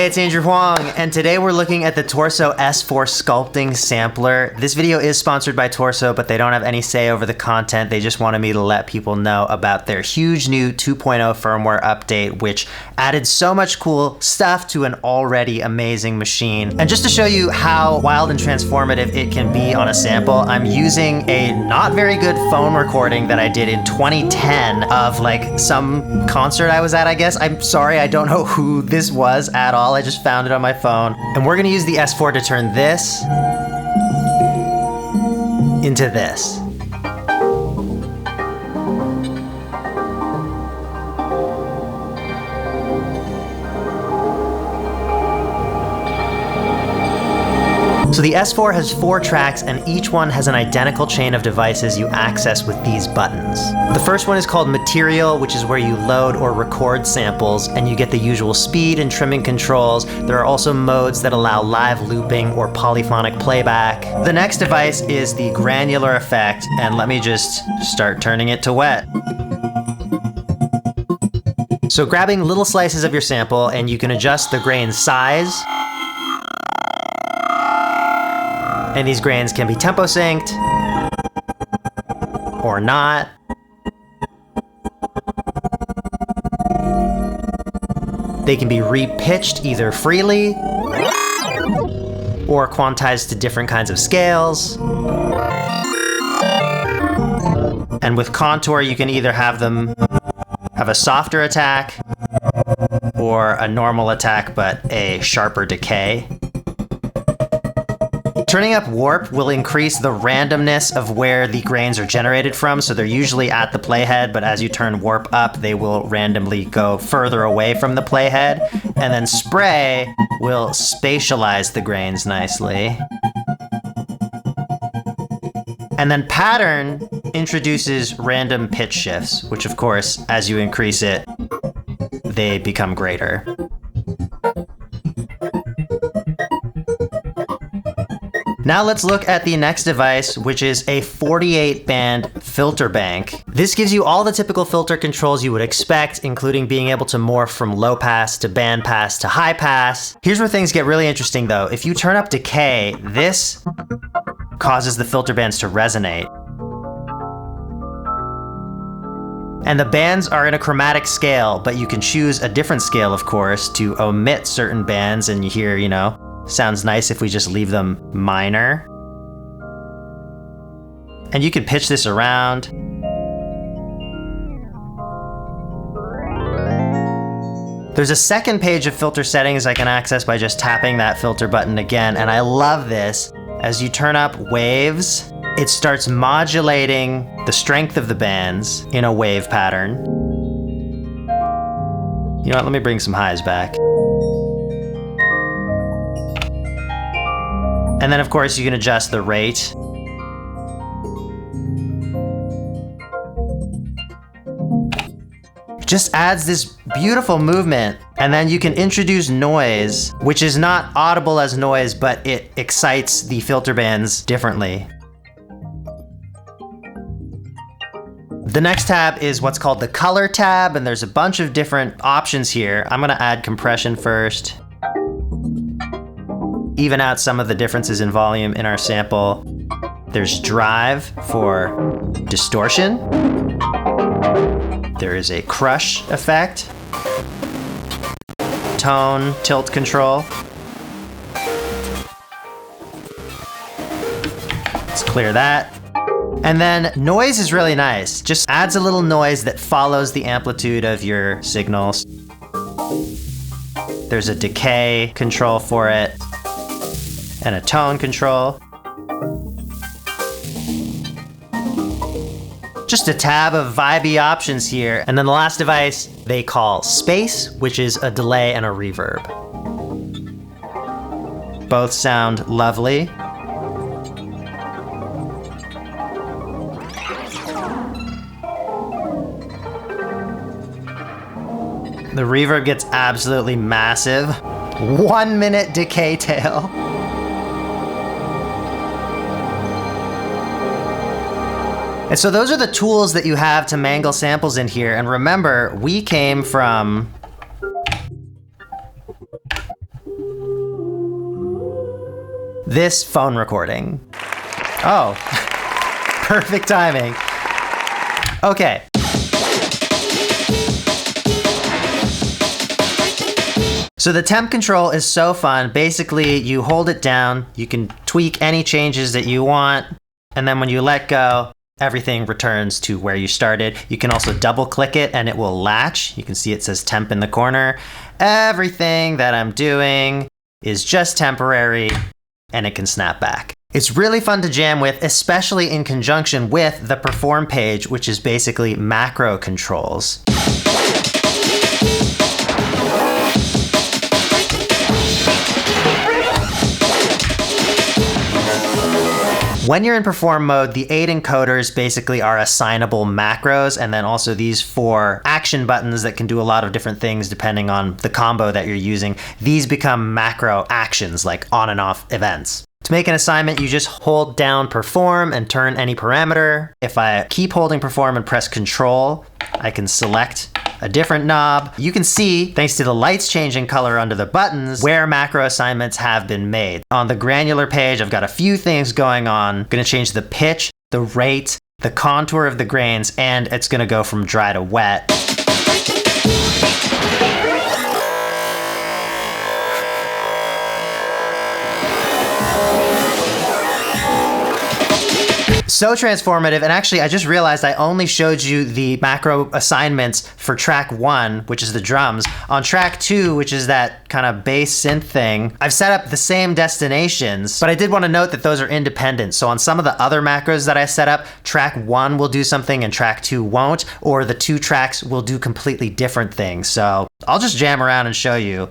Hey, it's Andrew Huang, and today we're looking at the Torso S4 sculpting sampler. This video is sponsored by Torso, but they don't have any say over the content. They just wanted me to let people know about their huge new 2.0 firmware update, which added so much cool stuff to an already amazing machine. And just to show you how wild and transformative it can be on a sample, I'm using a not very good phone recording that I did in 2010 of like some concert I was at, I guess. I'm sorry, I don't know who this was at all. I just found it on my phone. And we're gonna use the S4 to turn this into this. So the S4 has 4 tracks, and each one has an identical chain of devices you access with these buttons. The first one is called Material, which is where you load or record samples, and you get the usual speed and trimming controls. There are also modes that allow live looping or polyphonic playback. The next device is the Granular effect, and let me just start turning it to wet. So grabbing little slices of your sample, and you can adjust the grain size. And these grains can be tempo synced or not. They can be repitched either freely or quantized to different kinds of scales. And with contour, you can either have them have a softer attack or a normal attack, but a sharper decay. Turning up warp will increase the randomness of where the grains are generated from, so they're usually at the playhead, but as you turn warp up, they will randomly go further away from the playhead. And then spray will spatialize the grains nicely. And then pattern introduces random pitch shifts, which of course, as you increase it, they become greater. Now let's look at the next device, which is a 48-band filter bank. This gives you all the typical filter controls you would expect, including being able to morph from low pass to band pass to high pass. Here's where things get really interesting though. If you turn up decay, this causes the filter bands to resonate. And the bands are in a chromatic scale, but you can choose a different scale, of course, to omit certain bands, and you hear, you know, sounds nice if we just leave them minor. And you can pitch this around. There's a second page of filter settings I can access by just tapping that filter button again, and I love this. As you turn up waves, it starts modulating the strength of the bands in a wave pattern. You know what, let me bring some highs back. And then of course you can adjust the rate. It just adds this beautiful movement. And then you can introduce noise, which is not audible as noise, but it excites the filter bands differently. The next tab is what's called the color tab, and there's a bunch of different options here. I'm gonna add compression first. Even out some of the differences in volume in our sample. There's drive for distortion. There is a crush effect. Tone, tilt control. Let's clear that. And then noise is really nice. Just adds a little noise that follows the amplitude of your signals. There's a decay control for it. And a tone control. Just a tab of vibey options here. And then the last device they call Space, which is a delay and a reverb. Both sound lovely. The reverb gets absolutely massive. 1 minute decay tail. And so those are the tools that you have to mangle samples in here. And remember, we came from this phone recording. Oh, perfect timing. Okay. So the temp control is so fun. Basically, you hold it down, you can tweak any changes that you want, and then when you let go, everything returns to where you started. You can also double click it and it will latch. You can see it says temp in the corner. Everything that I'm doing is just temporary and it can snap back. It's really fun to jam with, especially in conjunction with the Perform page, which is basically macro controls. When you're in Perform mode, the 8 encoders basically are assignable macros, and then also these 4 action buttons that can do a lot of different things depending on the combo that you're using. These become macro actions, like on and off events. To make an assignment, you just hold down Perform and turn any parameter. If I keep holding Perform and press Control, I can select a different knob. You can see, thanks to the lights changing color under the buttons, where macro assignments have been made. On the granular page, I've got a few things going on. I'm gonna change the pitch, the rate, the contour of the grains, and it's gonna go from dry to wet. So transformative, and actually I just realized I only showed you the macro assignments for track 1, which is the drums. On track 2, which is that kind of bass synth thing, I've set up the same destinations, but I did want to note that those are independent. So on some of the other macros that I set up, track 1 will do something and track 2 won't, or the 2 tracks will do completely different things. So I'll just jam around and show you.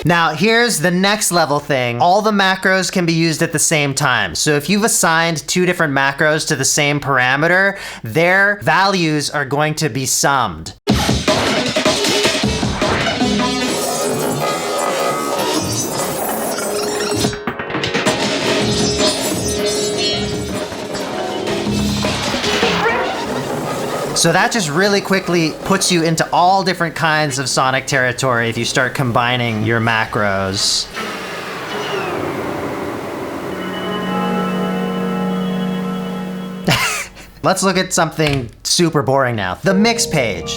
Now, here's the next level thing. All the macros can be used at the same time. So if you've assigned 2 different macros to the same parameter, their values are going to be summed. So that just really quickly puts you into all different kinds of sonic territory if you start combining your macros. Let's look at something super boring now. The mix page.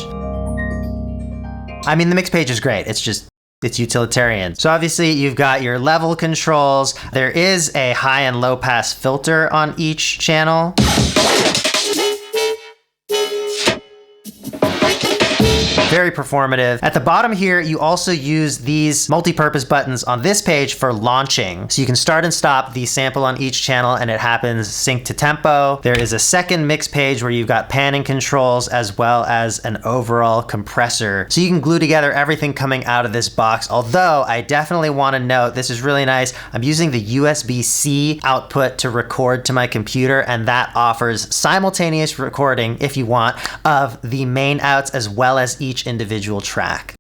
I mean, the mix page is great. It's utilitarian. So obviously you've got your level controls. There is a high and low pass filter on each channel. Very performative. At the bottom here, you also use these multi-purpose buttons on this page for launching. So you can start and stop the sample on each channel and it happens sync to tempo. There is a second mix page where you've got panning controls as well as an overall compressor. So you can glue together everything coming out of this box. Although I definitely want to note, this is really nice. I'm using the USB-C output to record to my computer, and that offers simultaneous recording, if you want, of the main outs as well as each individual track.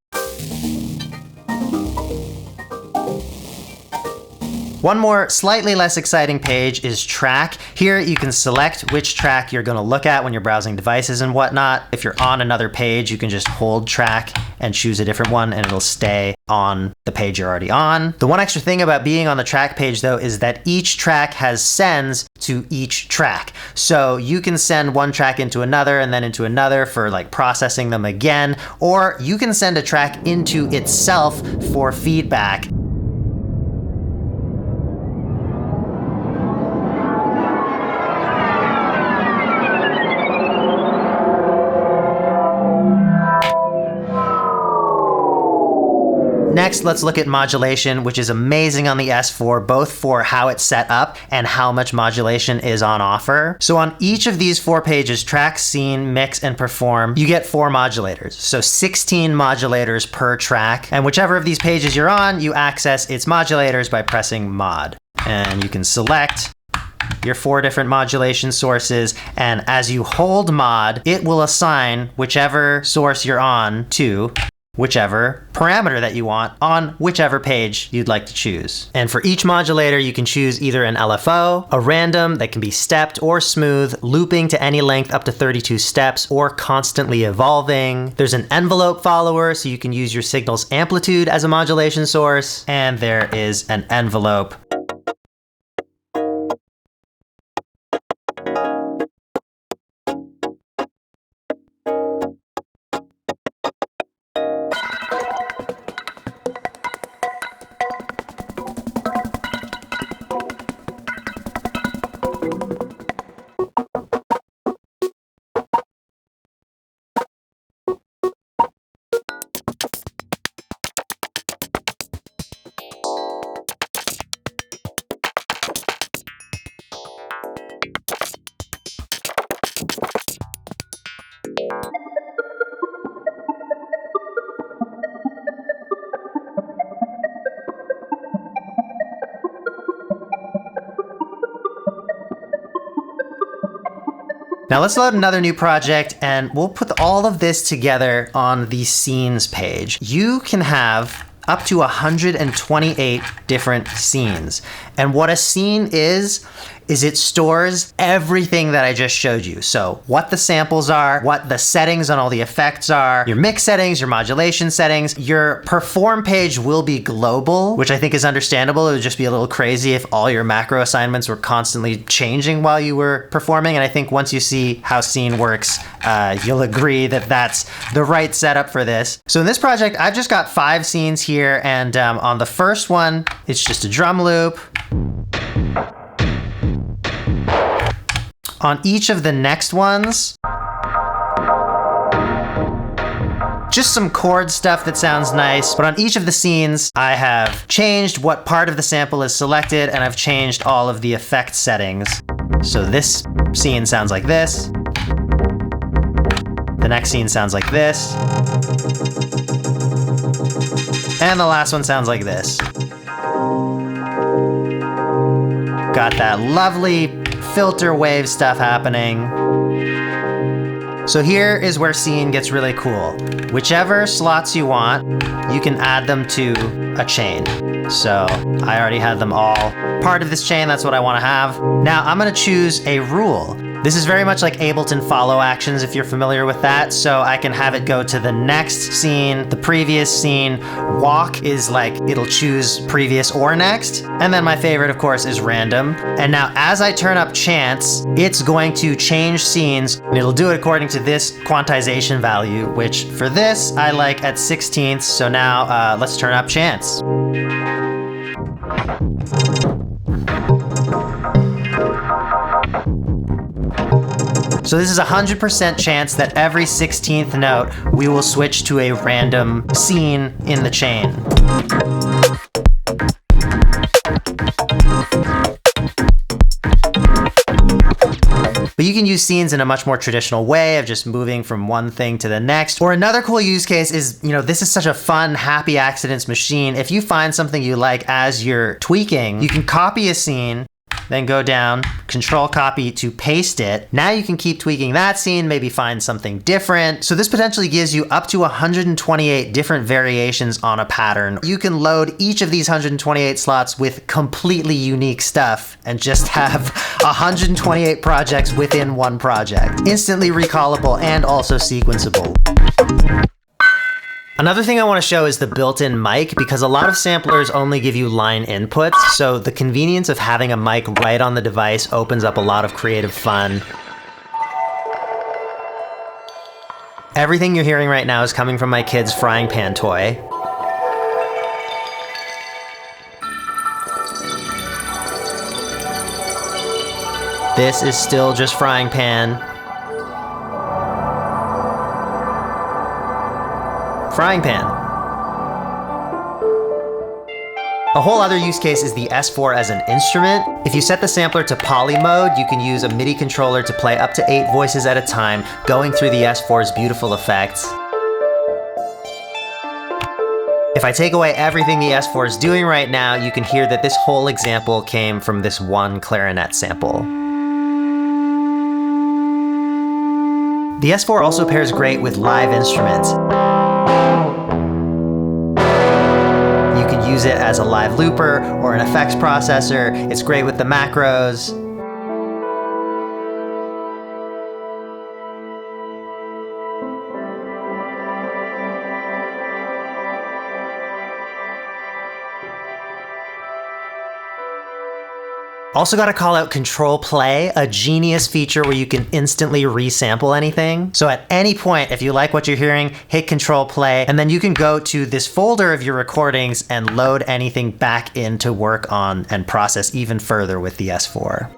One more slightly less exciting page is track. Here you can select which track you're going to look at when you're browsing devices and whatnot. If you're on another page, you can just hold track and choose a different one and it'll stay on the page you're already on. The one extra thing about being on the track page though is that each track has sends to each track. So you can send one track into another and then into another for like processing them again, or you can send a track into itself for feedback. Next, let's look at modulation, which is amazing on the S4, both for how it's set up and how much modulation is on offer. So on each of these 4 pages, track, scene, mix, and perform, you get 4 modulators. So 16 modulators per track. And whichever of these pages you're on, you access its modulators by pressing mod. And you can select your 4 different modulation sources, and as you hold mod, it will assign whichever source you're on to whichever parameter that you want on whichever page you'd like to choose. And for each modulator, you can choose either an LFO, a random that can be stepped or smooth, looping to any length up to 32 steps, or constantly evolving. There's an envelope follower, so you can use your signal's amplitude as a modulation source, and there is an envelope. Now let's load another new project, and we'll put all of this together on the scenes page. You can have up to 128 different scenes. And what a scene is it stores everything that I just showed you. So what the samples are, what the settings on all the effects are, your mix settings, your modulation settings. Your perform page will be global, which I think is understandable. It would just be a little crazy if all your macro assignments were constantly changing while you were performing. And I think once you see how scene works, you'll agree that that's the right setup for this. So in this project, I've just got 5 scenes here. And on the first one, it's just a drum loop. On each of the next ones, just some chord stuff that sounds nice. But on each of the scenes, I have changed what part of the sample is selected, and I've changed all of the effect settings. So this scene sounds like this. The next scene sounds like this. And the last one sounds like this. Got that lovely filter wave stuff happening. So here is where scene gets really cool. Whichever slots you want, you can add them to a chain. So I already had them all part of this chain. That's what I want to have. Now I'm going to choose a rule. This is very much like Ableton follow actions, if you're familiar with that. So I can have it go to the next scene, the previous scene. Walk is like, it'll choose previous or next. And then my favorite, of course, is random. And now as I turn up chance, it's going to change scenes, and it'll do it according to this quantization value, which for this, I like at 16ths. So now let's turn up chance. So this is 100% chance that every 16th note, we will switch to a random scene in the chain. But you can use scenes in a much more traditional way of just moving from one thing to the next. Or another cool use case is, this is such a fun, happy accidents machine. If you find something you like as you're tweaking, you can copy a scene, then go down, control copy to paste it. Now you can keep tweaking that scene, maybe find something different. So this potentially gives you up to 128 different variations on a pattern. You can load each of these 128 slots with completely unique stuff and just have 128 projects within one project. Instantly recallable and also sequenceable. Another thing I want to show is the built-in mic, because a lot of samplers only give you line inputs, so the convenience of having a mic right on the device opens up a lot of creative fun. Everything you're hearing right now is coming from my kid's frying pan toy. This is still just frying pan. Frying pan. A whole other use case is the S4 as an instrument. If you set the sampler to poly mode, you can use a MIDI controller to play up to 8 voices at a time, going through the S4's beautiful effects. If I take away everything the S4 is doing right now, you can hear that this whole example came from this one clarinet sample. The S4 also pairs great with live instruments. You can use it as a live looper or an effects processor. It's great with the macros. Also gotta call out Control Play, a genius feature where you can instantly resample anything. So at any point, if you like what you're hearing, hit Control Play, and then you can go to this folder of your recordings and load anything back in to work on and process even further with the S4.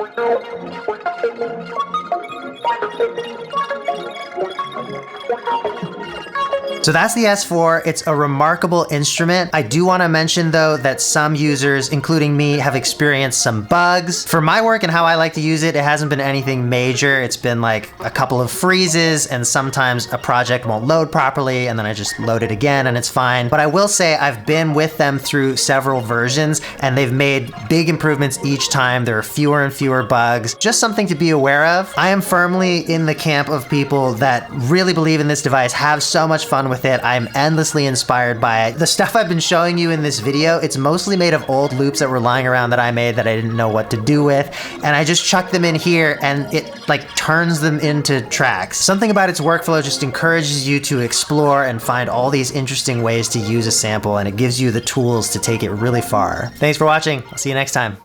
So that's the S4. It's a remarkable instrument. I do want to mention though that some users, including me, have experienced some bugs. For my work and how I like to use it, it hasn't been anything major. It's been like a couple of freezes and sometimes a project won't load properly and then I just load it again and it's fine. But I will say I've been with them through several versions and they've made big improvements each time. There are fewer and fewer bugs. Just something to be aware of. I am firmly in the camp of people that really believe in this device, have so much fun with it. I'm endlessly inspired by it. The stuff I've been showing you in this video, it's mostly made of old loops that were lying around that I made that I didn't know what to do with, and I just chuck them in here and it like turns them into tracks. Something about its workflow just encourages you to explore and find all these interesting ways to use a sample, and it gives you the tools to take it really far. Thanks for watching. I'll see you next time.